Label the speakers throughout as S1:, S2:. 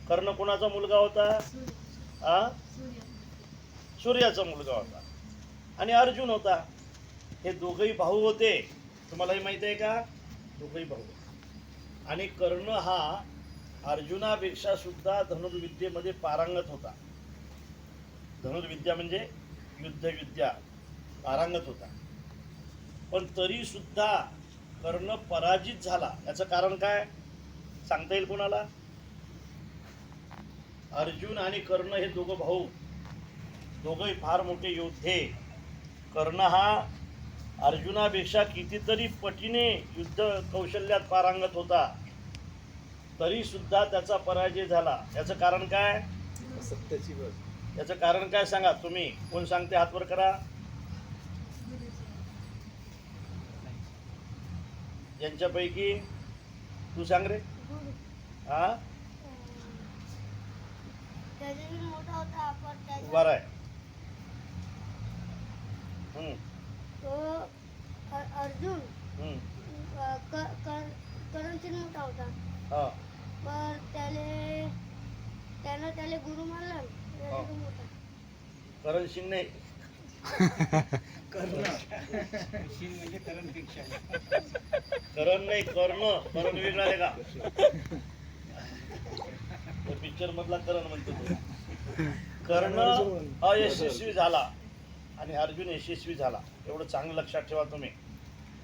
S1: कर्ण कोणाचा मुलगा होता? सूर्याचा मुलगा होता. आणि अर्जुन होता. हे दोघही भाऊ होते. तुम्हालाही माहित आहे का? दोघही भाऊ. आणि कर्ण हा अर्जुनापेक्षा सुद्धा धनुर्विद्येमध्ये पारंगत होता. धनुर्विद्या म्हणजे युद्धविद्या पारंगत होता. पण तरी सुद्धा कर्ण पराजित झाला. याचं कारण काय सांगता येईल कोणाला? अर्जुन आणि कर्ण हे दोघं भाऊ, दोघंही फार मोठे योद्धे. कर्ण हा अर्जुनापेक्षा कितीतरी पटीने युद्ध कौशल्यात पारंगत होता, तरी सुद्धा त्याचा पराजय झाला. याचं कारण काय? सत्याची बाजू. याचं कारण काय सांगा तुम्ही? कोण सांगते? हात वर करा. यांच्यापैकी तू सांग रे. हा उभा राय.
S2: अर्जुन करणसिंग मोठा होता. पण त्याने गुरु मानला.
S1: करण सिंग नाही,
S3: कर्ण म्हणजे करणपेक्षा
S1: करण नाही, करण वेगळा आहे का? पिक्चर मधला करण म्हणतो तो. कर्ण अयशस्वी झाला आणि अर्जुन यशस्वी झाला. एवढं चांगलं लक्षात ठेवा तुम्ही.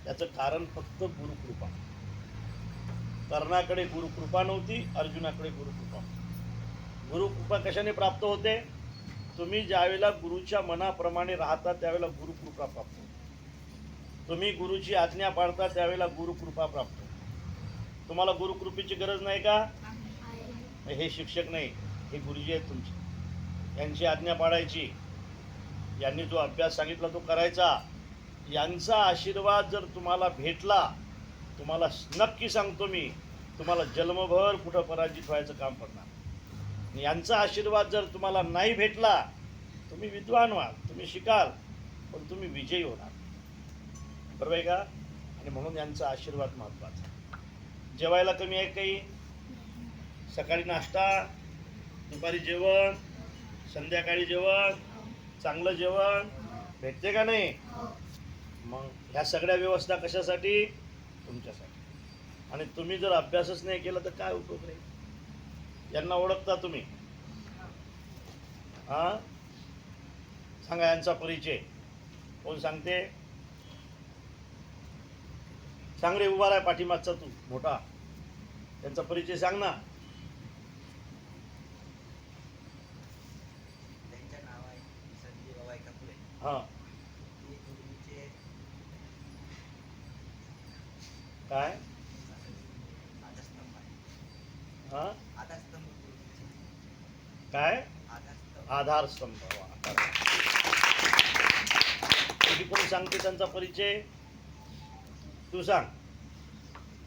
S1: याचं कारण फक्त गुरुकृपा. कर्णाकडे गुरुकृपा नव्हती, अर्जुनाकडे गुरुकृपा. गुरुकृपा कशाने प्राप्त होते? तुम्ही ज्यावेळेला गुरुच्या मनाप्रमाणे राहता त्यावेळेला गुरुकृपा प्राप्त होते. तुम्ही गुरुची आज्ञा पाळता त्यावेळेला गुरुकृपा प्राप्त होते. तुम्हाला गुरुकृपेची गरज नाही का? हे शिक्षक नाही, हे गुरुजी आहेत तुमचे. यांची आज्ञा पाळायची, यांनी जो अभ्यास सांगितला तो करायचा. यांचा आशीर्वाद जर तुम्हाला भेटला, तुम्हाला नक्की सांगतो मी, तुम्हाला जन्मभर कुठं पराजित व्हायचं काम पडणार. यांचा आशीर्वाद जर तुम्हाला नाही भेटला, तुम्ही विद्वान व्हाल, तुम्ही शिकाल, पण तुम्ही विजयी होणार. बरोबर आहे का? आणि म्हणून यांचा आशीर्वाद महत्त्वाचा. जेवायला कमी आहे काही? सकाळी नाश्ता, दुपारी जेवण, संध्याकाळी जेवण, चांगलं जेवण भेटते का नाही? मग ह्या सगळ्या व्यवस्था कशासाठी? तुमच्यासाठी. आणि तुम्ही जर अभ्यासच नाही केला तर काय उपयोग नाही. यांना ओळखता तुम्ही? हा सांगा यांचा परिचय. कोण सांगते? सांग रे, उभा राह पाठीमागचा तू मोठा. त्यांचा परिचय सांग ना. हा काय? हा काय? आधारस्तंभ. तुझी कोण सांगते त्यांचा परिचय? तू सांग.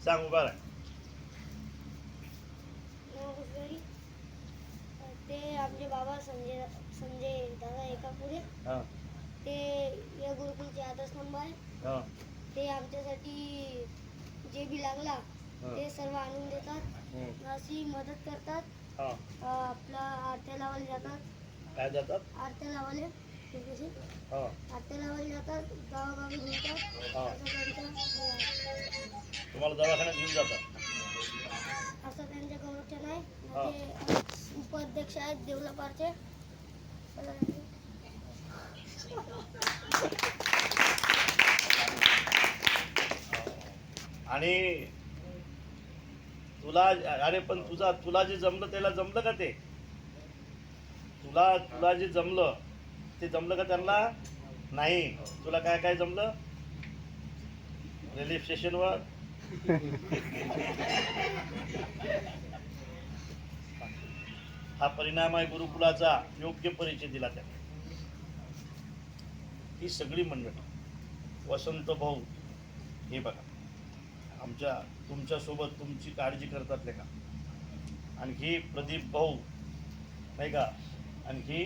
S1: सांग, उभा राह.
S2: ते आमचे बाबा संजय दादा एकापुरे. ते या गुरुकुलचे आधारस्तंभ आहे. ते आमच्यासाठी जे बी लागला ते सर्व आणून देतात, अशी मदत करतात. आपला आरत्या लावायला जातात.
S1: काय जातात?
S2: आरत्या लावायला. आरत्या लावायला जातात, गावागावी घेतात.
S1: तुम्हाला दवाखान्यात घेऊन जातात
S2: असं त्यांच्या गौरक्षण आहे. ते उपाध्यक्ष आहेत देवलापारचे.
S1: आणि तुला, अरे पण तुला जे जमलं त्याला जमलं का? ते तुला जे जमलं ते जमलं का त्यांना? नाही. तुला काय काय जमलं? रेल्वे स्टेशनवर हा परिणाम आहे गुरुकुलाचा. योग्य परिचय दिला त्याने. ही सगळी मंडळी, वसंत भाऊ हे बघा, तुमच्यासोबत तुमची काळजी करतात नाही का. आणखी प्रदीप भाऊ नाही का. आणखी